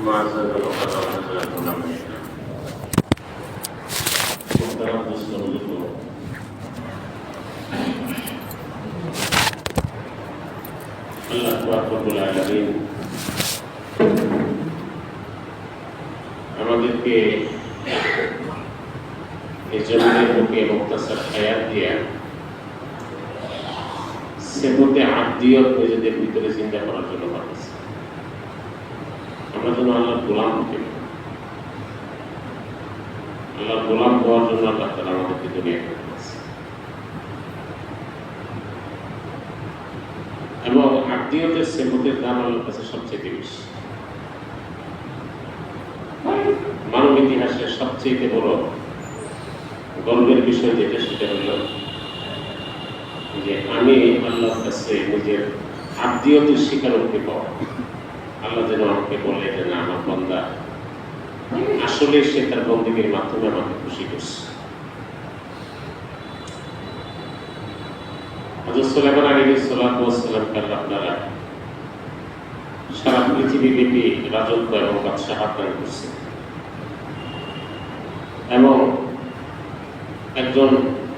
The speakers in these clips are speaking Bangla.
معزز وقدر كل من محترم دوستان بزرگ আল্লাহ রাব্বুল আলামিন আমাদেরকে এই জমিনের বুকে মুক্তাসার হায়াত দিয়া সেবতে আদিয়ত নিজেদের ভিতরে চিন্তা করার জন্য পাঠিয়েছে। আমরা যেন আল্লাহর গোলাম হতে পারি। আল্লাহর গোলাম হওয়ার জন্য আল্লাহ তাআলা আমাদেরকে দুনিয়ায় পাঠিয়েছে এবং আদিয়তের সেবতের দাম আল্লাহর কাছে সবচেয়ে বেশি। মানব ইতিহাসের সবচেয়ে বড় গর্বের বিষয় যেটা সেটা হলো যে আমি আল্লাহর কাছে নিজের আদিয়তের স্বীকারোক্তি পাওয়া। আল্লাহ যেন আমাকে বলে যে না, আমার বান্দা আসলে সে তার বন্দেগীর মাধ্যমে আমাকে খুশি করছে। হযরত সুলাইমান আলাইহিস সালাতু ওয়াস সালামকে আল্লাহ তাআলা সারা পৃথিবীব্যাপী রাজত্ব এবং বাদশাহত দান করছে এবং একজন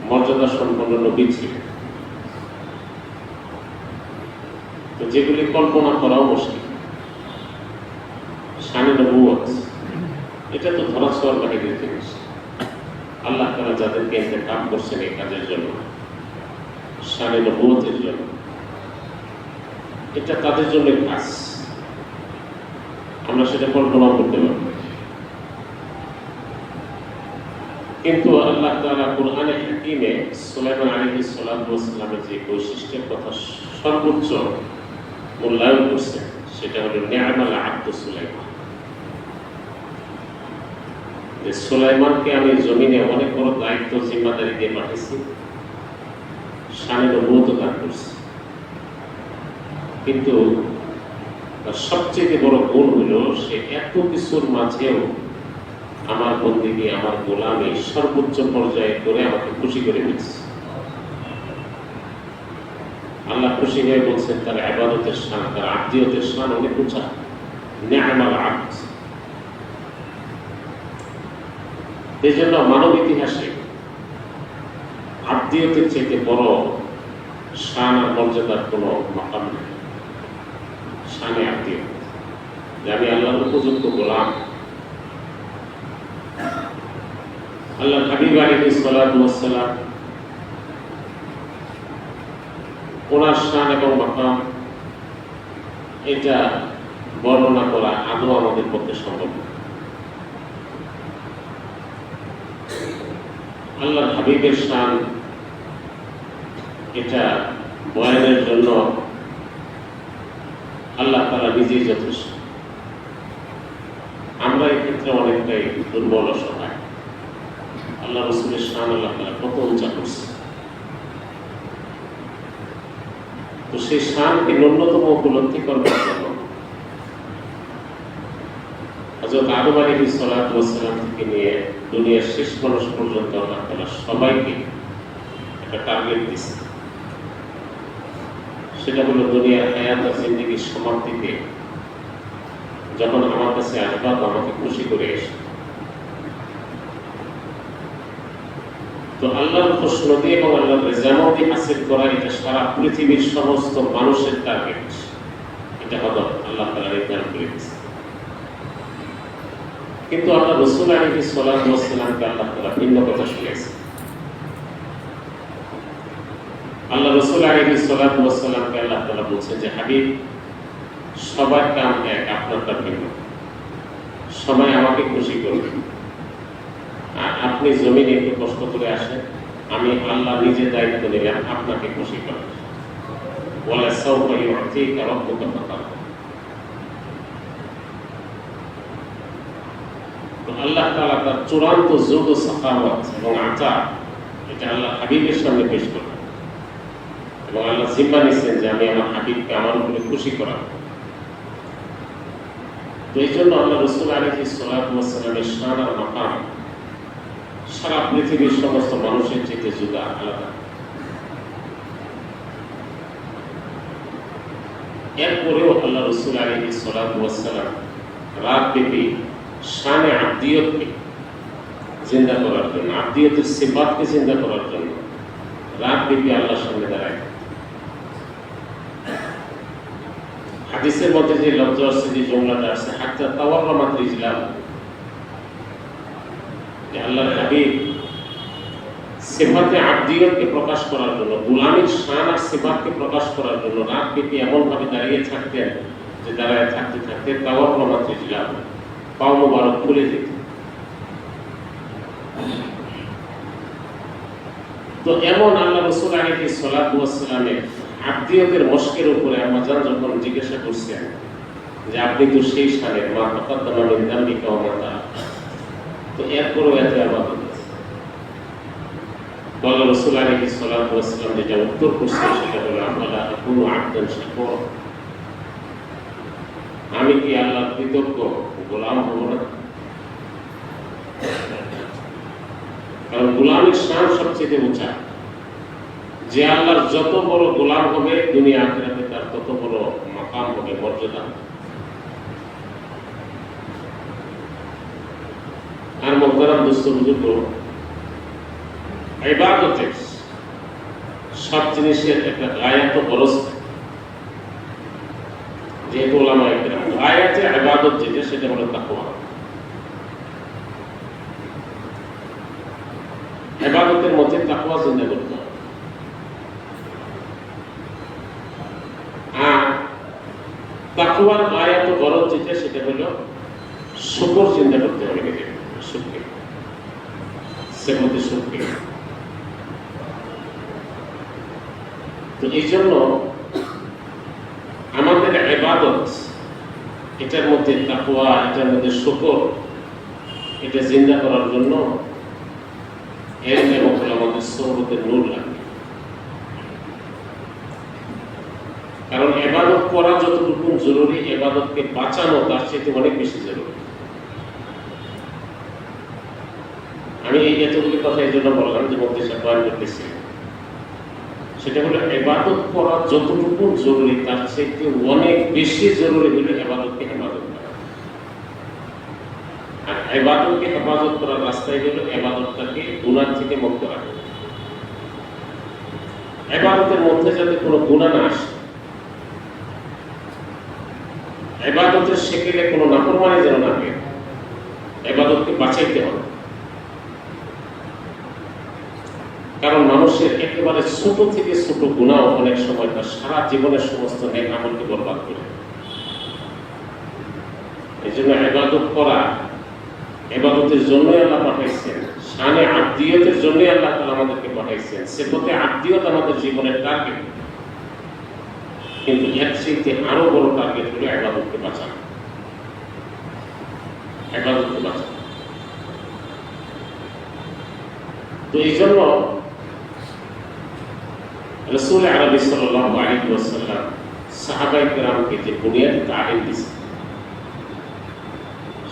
মর্যাদা সম্পন্ন নবী ছিলেন। তো যেগুলি কল্পনা করাও মুশকিল, শানে নবুয়ত এটা তো ধরা ছোঁয়ার বাহিরের জিনিস। আল্লাহ তাআলা যাদেরকে ইন্তেখাব করছেন এই কাজের জন্য, শানে নবুয়তের জন্য, এটা তাদের জন্য কাজ। আমরা সেটা কল্পনা করতে পারি, কিন্তু আল্লাহ তাআলা কুরআনে হাকিমে সুলাইমান আলাইহিস সালাতু ওয়াস সালামের যে বৈশিষ্ট্যের কথা সর্বোচ্চ মূল্যায়ন করছেন সেটা হলো নি'মাল আবদু সুলাইমান। যে সুলাইমানকে আমি জমিনে অনেক বড় দায়িত্ব জিম্মাদারি দিয়ে পাঠিয়েছি, শানে নবুয়ত দান করছি, কিন্তু সবচেয়ে বড় গুণ হলো সে এত কিছুর মাঝেও আমার বন্দেগী, আমার গোলামি সর্বোচ্চ পর্যায়ে করে আমাকে খুশি করে দিচ্ছে। আল্লাহ খুশি হয়ে বলছেন তার ইবাদতের শান, তার আবদিয়তের শান অনেক উঁচা। নি'মাল আবদ। এই জন্য মানব ইতিহাসে আবদিয়তের চাইতে বড় শান আর মর্যাদার কোনো মাকাম নেই। শানে আবদিয়ত, যে আমি আল্লাহর উপযুক্ত গোলাম। আল্লাহ হাবিব আলাইহিস সালাতু ওয়াস সালাম ওনার শান এবং মাকাম এটা বর্ণনা করা আদৌ আমাদের পক্ষে সম্ভব না। আল্লাহ হাবিবের শান এটা বয়ানের জন্য আল্লাহ তাআলা নিজেই যথেষ্ট। আমরা এক্ষেত্রে অনেকটাই দুর্বল, অসহায়। আল্লাহ রাসূলের শান আল্লাহ তাআলা কত উঁচা করছে। তো সেই শানকে ন্যূনতম উপলব্ধি করবার জন্য হযরত আদম আলাইহিস সালাতু ওয়াস সালাম থেকে নিয়ে দুনিয়ার শেষ মানুষ পর্যন্ত আল্লাহ তাআলা সবাইকে একটা টার্গেট দিয়েছে। সেটা হলো দুনিয়ার হায়াত আর জিন্দেগির সমাপ্তিতে যখন আমার কাছে আসবা তো আমাকে খুশি করে এসে। তো আল্লাহর খুশনদি এবং আল্লাহর রেজামতি হাসিল করা এটা সারা পৃথিবীর সমস্ত মানুষের টার্গেট। এটা হলো আল্লাহ তাআলা নির্ধারণ করে দিয়েছে। কিন্তু আল্লাহ রাসূল আলাইহিস সালাতু ওয়াস সালামকে আল্লাহ তাআলা ভিন্ন কথা শুনিয়েছেন। আল্লাহ রাসূল আলাইহিস সালাতু ওয়াস সালামকে আল্লাহ তাআলা বলছেন যে হাবিব, সবার কাম এক, আপনারটা ভিন্ন। সবাই আমাকে খুশি করবে, আর আপনি জমিনে একটু কষ্ট করে আসেন, আমি আল্লাহ নিজে দায়িত্ব নিলাম আপনাকে খুশি করার। ওয়ালা সাওফা ইউ'তিকা রাব্বুকা ফাতারদা। তো আল্লাহ তাআলা তার চূড়ান্ত যোগ ও সাখাওয়াত এবং আতা এটা আল্লাহ হাবিবের সামনে পেশ করলেন এবং আল্লাহ জিম্মা নিচ্ছেন যে আমি আমার হাবিবকে আমার উপরে খুশি করাবো। তো এই জন্য আল্লাহ রাসূল আলাইহিস সালাতু ওয়াস সালামের শান আর মাকাম সারা পৃথিবীর সমস্ত মানুষের চেয়ে জুদা, আলাদা। এরপরেও আল্লাহ রাসূল আলাইহিস সালাতু ওয়াস সালাম রাতব্যাপী শানে আব্দিয়তকে জিন্দা করার জন্য, আব্দিয়তের সিফাতকে জিন্দা করার জন্য রাতব্যাপী আল্লাহর সামনে দাঁড়ায়। হাদিসের মধ্যে যে লফজ আছে, যে জumlaটা আছে, হাত্তা তাওয়াররামাত রিজলাম, আল্লাহর হাবিব সিফাতে আব্দিয়তকে প্রকাশ করার জন্য, গোলামীর শান আর সিফাতকে প্রকাশ করার জন্য রাতব্যাপী এমনভাবে দাঁড়িয়ে থাকতেন যে দাঁড়ায় থাকতে থাকতে তাওয়াররামাত রিজলাম, পাও মোবারক খুলে যেত। তো এমন আল্লাহ রাসূল আলাইহিস সালাতু ওয়াস সালামের আব্দিয়তের মশকের উপরে আম্মা জান যখন জিজ্ঞাসা করছেন যে আপনি তো সেই শানের মা তাকাদ্দামা মিন যামবিকা ওয়া মা তাআলা, তো এরপরও এত ইবাদত আছে। আল্লাহ রাসূল আলাইহিস সালাতু ওয়াস সালাম যেটা উত্তর করছেন সেটা হলো আফালা আকুনু আবদান শাকুরা, আমি কি আল্লাহর কৃতজ্ঞ গোলাম হব না? কারণ গোলামীর শান সবচেয়ে উঁচা। যে আল্লাহর যত বড় গোলাম হবে দুনিয়া আখিরাতে তার তত বড় মাকাম হবে, মর্যাদা। আর মুহতারাম দোস্ত বুজুর্গ, ইবাদতের সব জিনিসের একটা গায়াত গরজ থাকে। যেহেতু ওলামায়ে কেরাম গায়াতে ইবাদত যেটা সেটা হলো তাকওয়া। ইবাদতের মধ্যে তাকওয়া জিন্দা করতে হবে। আর তাকওয়ার গায়াত গরজ যেটা সেটা হলো শুকর জিন্দা করতে হবে নিজেকে, শুকর সেমতে শুকর। তো এই জন্য আমাদের ইবাদত, এটার মধ্যে তাকওয়া, এটার মধ্যে শুকর, এটা জিন্দা করার জন্য এবং আমাদের সোহবতের নূর লাগবে। কারণ ইবাদত করা যতটুকু জরুরি, ইবাদতকে বাঁচানো তার চেয়ে অনেক বেশি জরুরি। আমি এই এতগুলি কথা এই জন্য বললাম যে মধ্যে বয়ান করতেছি, সেটা হলো ইবাদত করা যতটুকু জরুরি তার চেয়ে অনেক বেশি জরুরি হলো ইবাদতকে হেফাজত করা। আর ইবাদতকে হেফাজত করার রাস্তায় হলো ইবাদতটাকে গুনাহ থেকে মুক্ত রাখা। ইবাদতের মধ্যে যাতে কোনো গুনাহ না আসে, ইবাদতের শেকেলে কোনো নাফরমানি যেন না হয়, ইবাদতকে বাঁচাইতে হবে। কারণ মানুষের একেবারে ছোট থেকে ছোট গুনাহ অনেক সময় তার সারা জীবনের সমস্ত নেক আমলকে বরবাদ করে। এই জন্য ইবাদত করা, ইবাদতের জন্যই আল্লাহ পাঠাইছেন, শানে আব্দিয়তের জন্যই আল্লাহ তাআলা আমাদেরকে পাঠাইছেন। সিফাতে আব্দিয়ত আমাদের জীবনের টার্গেট, কিন্তু এর চেয়ে আরো বড় টার্গেট হলো ইবাদতকে বাঁচানো, ইবাদতকে বাঁচানো। তো এই জন্য রাসূল আরবি সাল্লাল্লাহু আলাইহি ওয়াসাল্লাম সাহাবায়ে কেরামকে যে বুনিয়াদি তালিম দিয়েছেন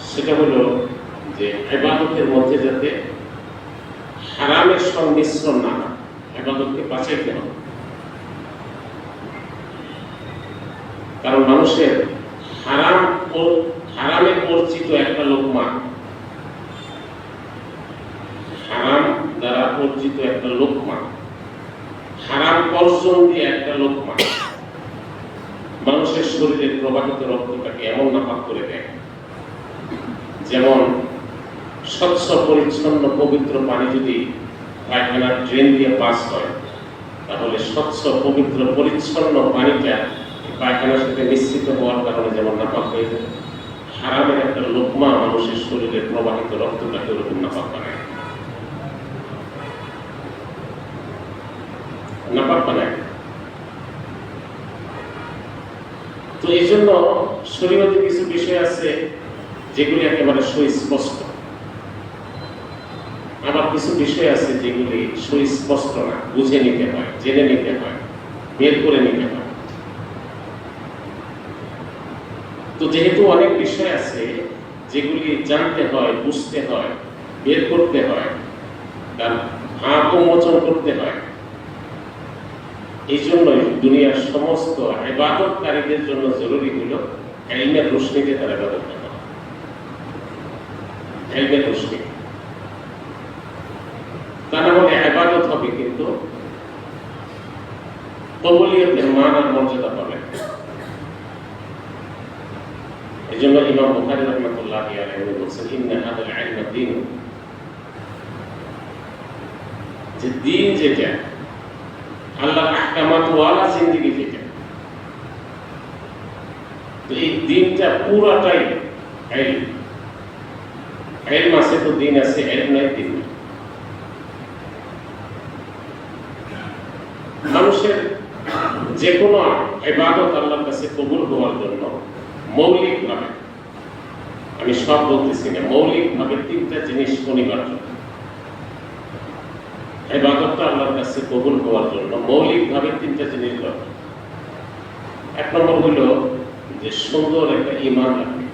সেটা হলো যে ইবাদতের মধ্যে যাতে হারামের সংমিশ্রণ না হয়, ইবাদতকে বাঁচাইতে হবে। কারণ মানুষের হারামে অর্জিত একটা লোকমা, হারাম দ্বারা অর্জিত একটা লোকমা, হারাম অর্জন দিয়ে একটা লোকমা মানুষের শরীরে প্রবাহিত রক্তটাকে এমন নাপাক করে দেয়, যেমন স্বচ্ছ পরিচ্ছন্ন পবিত্র পানি যদি পায়খানার ড্রেন দিয়ে পাস হয়, তাহলে স্বচ্ছ পবিত্র পরিচ্ছন্ন পানিটা পায়খানার সাথে মিশ্রিত হওয়ার কারণে যেমন নাপাক হয়ে যায়, হারামের একটা লোকমা মানুষের শরীরে প্রবাহিত রক্তটাকে ওরকম নাপাক বানায়, নাপাক বানায়। তো এই জন্য শরীয়তে কিছু বিষয় আছে যেগুলি একেবারে সুস্পষ্ট, আবার কিছু বিষয় আছে যেগুলি সুস্পষ্ট না, বুঝে নিতে হয়, জেনে নিতে হয়, বের করে নিতে হয়। তো যেহেতু অনেক বিষয় আছে যেগুলি জানতে হয়, বুঝতে হয়, বের করতে হয়, তার ভাব উন্মোচন করতে হয়, এই জন্যই দুনিয়ার সমস্ত ইবাদতকারীদের জন্য জরুরি হলো ইলমের রোশনীতে তারা ইবাদত করা। ইলমের রোশনি। তা না হলে ইবাদত হবে কিন্তু কবুলিয়তের মান আর মর্যাদা পাবে। এই জন্য ইমাম বুখারী রাহমাতুল্লাহি আলাইহি বলেছেন, ইন্না হাদাল ইলমা দীন, যে দিন যেটা আল্লাহর আহকামাত ওয়ালা জিন্দেগি যেটা, তো এই দিনটা পুরাটাই ইলম। ইলম আছে তো দিন আছে, ইলম নাই দিন নাই। মানুষের যে কোনো ইবাদত আল্লাহর কাছে কবুল হওয়ার জন্য মৌলিকভাবে, আমি সব বলতেছি না, মৌলিকভাবে তিনটা জিনিস অনিবার্য। ইবাদতটা আল্লাহর কাছে কবুল হওয়ার জন্য মৌলিকভাবে তিনটা জিনিস দরকার। এক নম্বর হলো যে সুন্দর একটা ঈমান রাখবে,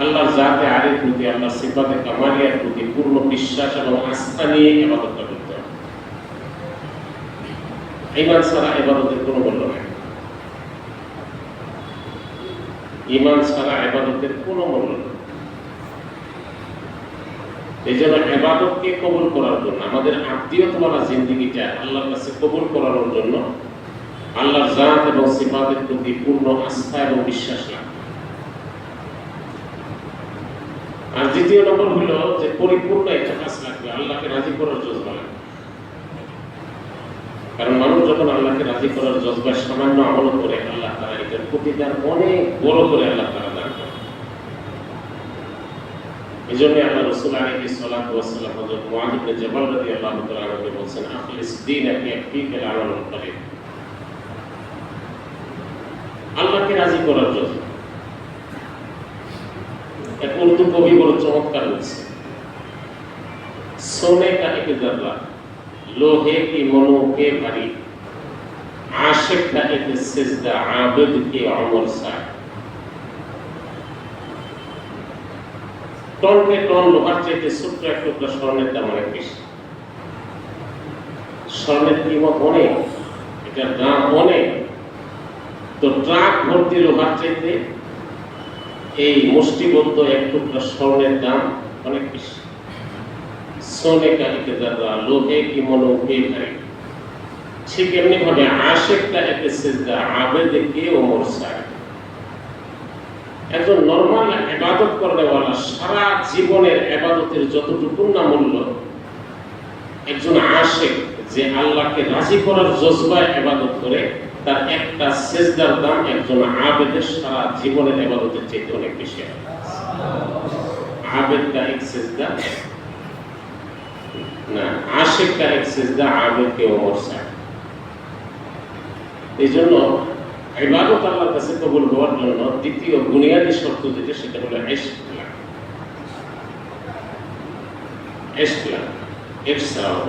আল্লাহর জাতে আরের প্রতি, আল্লাহর সিফাতে কামালিয়ার প্রতি পূর্ণ বিশ্বাস এবং আস্থা নিয়ে ইবাদতটা করতে হবে। ঈমান ছাড়া ইবাদতের কোনো মূল্য নেই। ঈমান ছাড়া ইবাদতের কোনো মূল্য নেই। এই জন্য ইবাদতকে কবুল করার জন্য, আমাদের আত্মীয়তাওয়ালা জিন্দেগিটা আল্লাহর কাছে কবুল করানোর জন্য আল্লাহর জাত এবং সিফাতের প্রতি পূর্ণ আস্থা এবং বিশ্বাস রাখা। আর দ্বিতীয় নম্বর হলো যে পরিপূর্ণ ইখলাস রাখবে, আল্লাহকে রাজি করার জজবা রাখবে। কারণ মানুষ যখন আল্লাহকে রাজি করার জজবায় সামান্য আমল করে, আল্লাহ তাআলা এটার প্রতিদান অনেক বড় করে আল্লাহ তাআলা দান করেন। এই জন্য আল্লাহ রাসূল আলাইহিস সালাতু ওয়াস সালাম হযরত মুআয ইবনে জাবাল রাদিয়াল্লাহু তাআলা আনহু বলেছেন, আখলিস দীনাকা ইয়াকফিকা আল-আমালুল কলিল। আল্লাহকে রাজি করার জন্য এক উর্দু কবি বড় চমৎকার বলছে, সোনে কা এক জর্রা লোহে কি মনো কে ভারী, আশিক কা এক সিজদা আবিদ কে উমর সা। টনকে টন লোহার চাইতে ছোট্ট এক টুকরা স্বর্ণের দাম অনেক বেশি। স্বর্ণের কিমত অনেক, এটার দাম অনেক। তো ট্রাক ভর্তি লোহার চাইতে এই মুষ্টিবদ্ধ এক টুকরা স্বর্ণের দাম অনেক বেশি। সোনে কা এক জর্রা লোহে কি মনো কে ভারী। ঠিক এমনি ভাবে আশিক কা এক সিজদা আবিদ কে উমর সা। একজন নরমাল ইবাদত করেওয়ালা সারা জীবনের ইবাদতের যতটুকু না মূল্য, একজন আশিক যে আল্লাহকে রাজি করার জজবায় ইবাদত করে, তার একটা সিজদার দাম একজন আবেদের সারা জীবনের ইবাদতের চেয়ে অনেক বেশি। আবেদ কা এক সিজদা না, আশিক কা এক সিজদা আবেদ কে উমর সা। এই জন্য ইবাদত আল্লাহর কাছে কবুল হওয়ার জন্য দ্বিতীয় বুনিয়াদী শর্ত যেটা, সেটা হলো ইশক। ইশক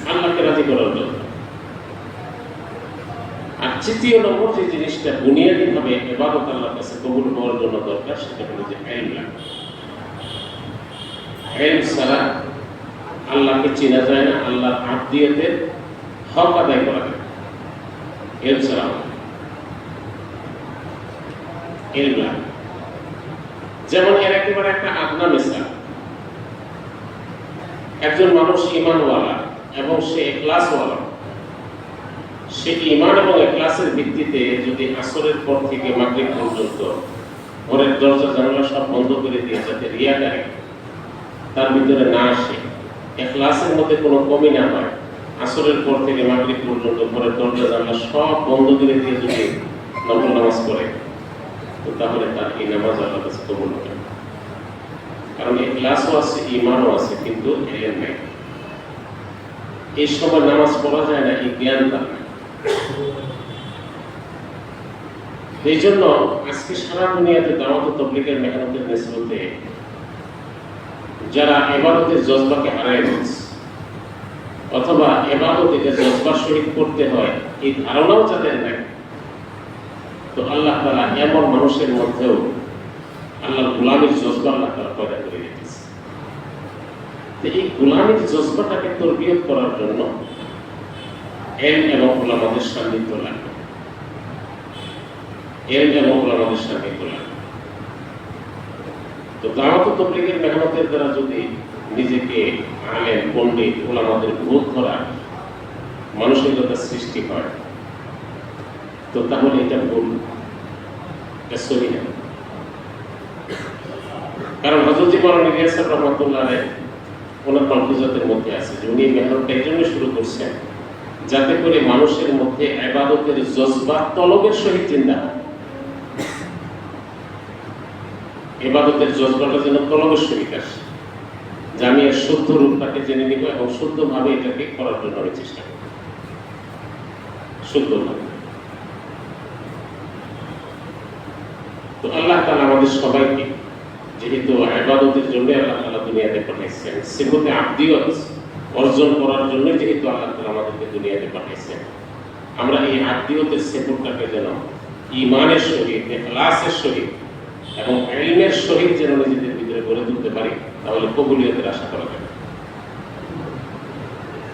আল্লাহকে রাজি করার জন্য। আর তৃতীয় নম্বর যে জিনিসটা বুনিয়াদী ভাবে ইবাদত আল্লাহর কাছে কবুল হওয়ার জন্য দরকার, সেটা হলো যে ইলম। ইলম ছাড়া আল্লাহকে চেনা যায় না, আল্লাহর আবদিয়তের হক আদায় করা যায়। ইলম ছাড়া ইলম, যেমন এর একেবারে একটা আদনা মিসাল, একজন মানুষ ঈমানওয়ালা এবং সে ইখলাসওয়ালা, সে ঈমান এবং ইখলাসের ভিত্তিতে যদি আসরের পর থেকে মাগরিব পর্যন্ত ঘরের দরজা জানালা সব বন্ধ করে দিয়ে যাতে রিয়াকারী তার ভিতরে না আসে, ইখলাসের মধ্যে কোনো কমি না হয়, আসরের পর থেকে মাগরিব পর্যন্ত ঘরের দরজা জানালা সব বন্ধ করে দিয়ে যদি নফল নামাজ পড়ে, তো তাহলে তার এই নামাজ আল্লাহর কাছে কবুল হবে। কারণ ইখলাসও আছে, ঈমানও আছে, কিন্তু ইলম নাই। এই সময় নামাজ পড়া যায় না, এই জ্ঞান তার নাই। এই জন্য আজকে সারা দুনিয়াতে দাওয়াত ও তাবলীগের মেহনতের নেতৃত্বে যারা ইবাদতের জজবাকে হারায় দিচ্ছে, অথবা ইবাদত এটা জজবার সহিত করতে হয় এই ধারণাও যাদের নাই, তো আল্লাহ তাআলা এমন মানুষের মধ্যেও আল্লাহর গোলামীর জজবা আল্লাহ তাআলা পয়দা করে রেখেছে। তো এই গোলামীর জজবাটাকে তরবিয়ত করার জন্য ইলম এবং উলামাদের সান্নিধ্য লাগবে। এলম এবং উলামাদের সামনে তোলা। তো দাওয়াত ও তাবলীগের মেহনতের দ্বারা যদি নিজেকে আলেম, পণ্ডিত, উলামাদের বোধ করা মানসিকতা সৃষ্টি হয়, তো তাহলে এটা ভুল, এটা সহি না। কারণ হযরত মাওলানা ইলিয়াস রাহমাতুল্লাহ আলাইহি ওনার কলফিজতের মধ্যে আছে যে উনি মেহনতটা এই জন্য শুরু করছেন যাতে করে মানুষের মধ্যে ইবাদতের জজবা তলবের সহিত জিন্দা হয়। ইবাদতের জজবাটা যেন তলবের সহিত আসে, যে আমি এর শুদ্ধ রূপটাকে জেনে নিব এবং শুদ্ধভাবে এটাকে করার জন্য আমি চেষ্টা করব, শুদ্ধভাবে। তো আল্লাহ তাআলা আমাদের সবাইকে, যেহেতু ইবাদতের জন্য আল্লাহ তাআলা দুনিয়াতে পাঠাইছেন, সিফতে আবদিয়ত অর্জন করার জন্য যেহেতু আল্লাহ তাআলা আমাদেরকে দুনিয়াতে পাঠাইছেন, আমরা এই আবদিয়তের সিফতটাকে যেন ঈমানের সহিত, ইখলাসের সহিত এবং ইলমের সহিত যেন নিজেদের ভিতরে গড়ে তুলতে পারি, তাহলে কবুলিয়তের আশা করা যাবে।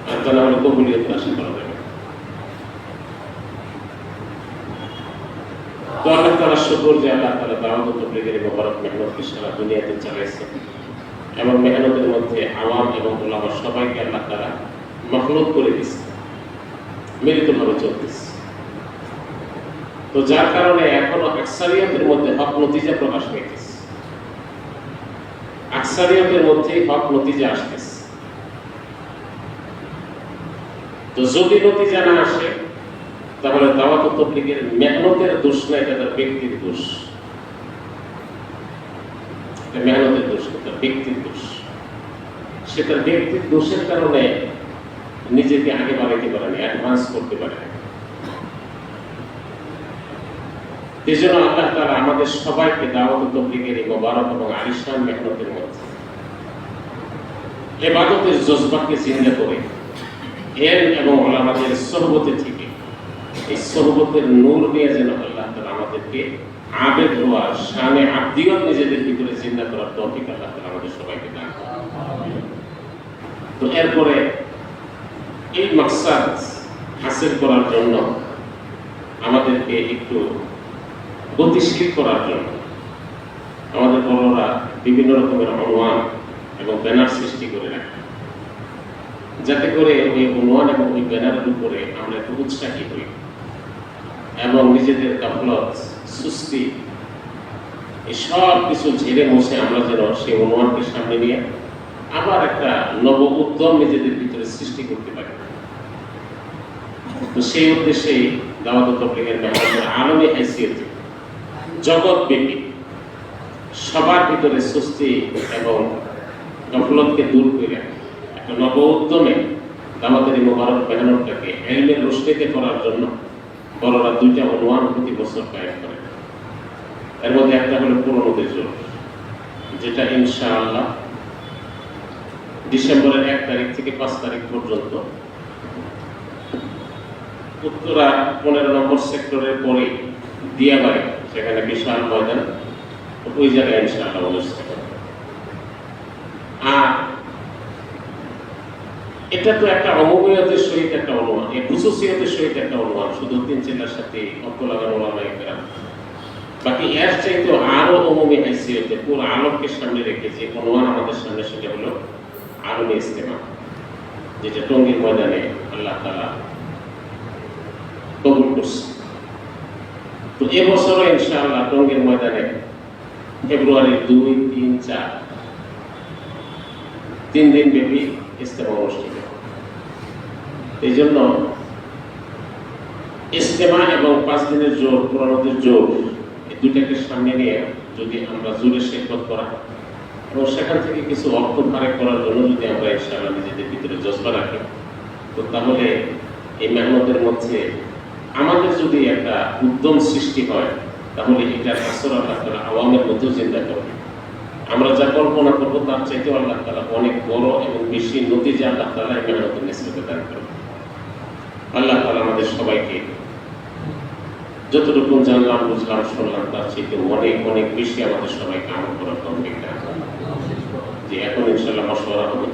আর তা না হলে কবুলিয়তের আশা করা যাবে। তো আল্লাহ তাআলা শুকর যে আল্লাহ তাআলা দাওয়াত ও তাবলীগের মোবারক মেহনতকে সারা দুনিয়াতে চালাইছেন এবং মেহনতের মধ্যে আওয়াম এবং উলামা সবাইকে আল্লাহ তাআলা মখলুক করে দিয়েছে, মিলিতভাবে চলতেছে। তো যার কারণে এখনো আকসারিয়তের মধ্যে হক নতিজা প্রকাশ পাইতেছে, আকসারিয়তের মধ্যেই হক নতিজা আসতেছে। তো যদি নতিজা না আসে, তাহলে দাওয়াত ও তাবলীগের মেহনতের দোষ না, এটা তার ব্যক্তির দোষ। মেহনতের দোষ না, তার ব্যক্তির দোষ। সে তার ব্যক্তির দোষের কারণে নিজেকে আগে বাড়াইতে পারে না, অ্যাডভান্স করতে পারে না। এই জন্য আল্লাহ তাআলা আমাদের সবাইকে দাওয়াত ও তাবলীগের এই মোবারক এবং আলিশান মেহনতের মধ্যে ইবাদতের জজবাকে জিন্দা করে ইলম এবং উলামাদের সোহবতে থেকে এই সোহবতের নূর নিয়ে যেন আল্লাহ তাআলা আমাদেরকে আবেদ হওয়া, শানে আবদিয়ত নিজেদের ভিতরে জিন্দা করার তৌফিক আল্লাহ তাআলা আমাদের সবাইকে দান করুন। তো এরপরে এই মাকসাদ হাসিল করার জন্য আমাদেরকে একটু গতিশীল করার জন্য আমাদের বড়রা বিভিন্ন রকমের অনুমান এবং ব্যানার সৃষ্টি করে রাখে, যাতে করে ওই অনুমান এবং ওই ব্যানারের উপরে আমরা একটু উৎসাহী হই এবং নিজেদের গাফলত, সুস্তি এই সব কিছু ঝেড়ে মুছে আমরা যেন সেই অনুমানকে সামনে নিয়ে আবার একটা নব উদ্যম নিজেদের ভিতরে সৃষ্টি করতে পারি। তো সেই উদ্দেশ্যেই দাওয়াত ও তাবলীগের মেহনতের আলমী হাইসিয়ত জগৎব্যাপী সবার ভিতরে সুস্থি এবং গাফলতকে দূর করে একটা নব উদ্যমে দাওয়াতের মোবারক মেহনতটাকে ইলমের রোশনীতে করার জন্য বড়রা দুইটা অনুমান প্রতি বছর কায়েম করে। এর মধ্যে একটা হলো পুরোনোদের জোর, যেটা ইনশাআল্লাহ ডিসেম্বরের 1 তারিখ থেকে 5 তারিখ পর্যন্ত উত্তরা 15 নম্বর সেক্টরের পরে দিয়াবাড়ি, সেখানে বিশাল ময়দান, ওই জায়গায় ইনশাআল্লাহ অনুষ্ঠিত হবে। আর এটা তো একটা অমুমিয়তের সহিত একটা অনুমান, এই খুসুসিয়তের সহিত একটা অনুমান, শুধু 3 জেলার সাথে অক্ষ লাগানো ওলামায়ে কেরাম। বাকি এর চাইতে আরো অমুমি হাইসিয়তে পুরো আলোককে সামনে রেখে যে অনুমান আমাদের সামনে, সেটা হলো আলমী ইজতেমা, যেটা টঙ্গীর ময়দানে আল্লাহ তাআলা কবুল করছে। তো এবছরও ইনশাআল্লাহ টঙ্গীর ময়দানে ফেব্রুয়ারির 2, 3, 4 3 দিন ব্যাপী ইজতেমা অনুষ্ঠিত। এই জন্য ইজতেমা এবং 5 দিনের জোর, পুরানোদের জোর, এই দুটাকে সামনে নিয়ে যদি আমরা জোরে শিরকত করা এবং সেখান থেকে কিছু অর্থ ফারেক করার জন্য যদি আমরা ইনশাআল্লাহ নিজেদের ভিতরে জজবা রাখি, তো তাহলে এই মেহনতের মধ্যে আমাদের যদি একটা উদ্যম সৃষ্টি হয়, তাহলে এটার আসর আল্লাহ তাআলা আওয়ামের মধ্যেও চিন্তা করবে। আমরা যা কল্পনা করবো তার চাইতেও আল্লাহ তাআলা অনেক বড় এবং বেশি নতিজা আল্লাহ তাআলা এই মেহনতের নিসবতে দান করবে। আল্লাহ তাআলা আমাদের সবাইকে যতটুকু জানলাম, বুঝলাম, শুনলাম তার চাইতে অনেক অনেক বেশি আমাদের সবাইকে আমল করার তৌফিক দান করুন। যে এখন ইনশাআল্লাহ মশওয়ারা হবে।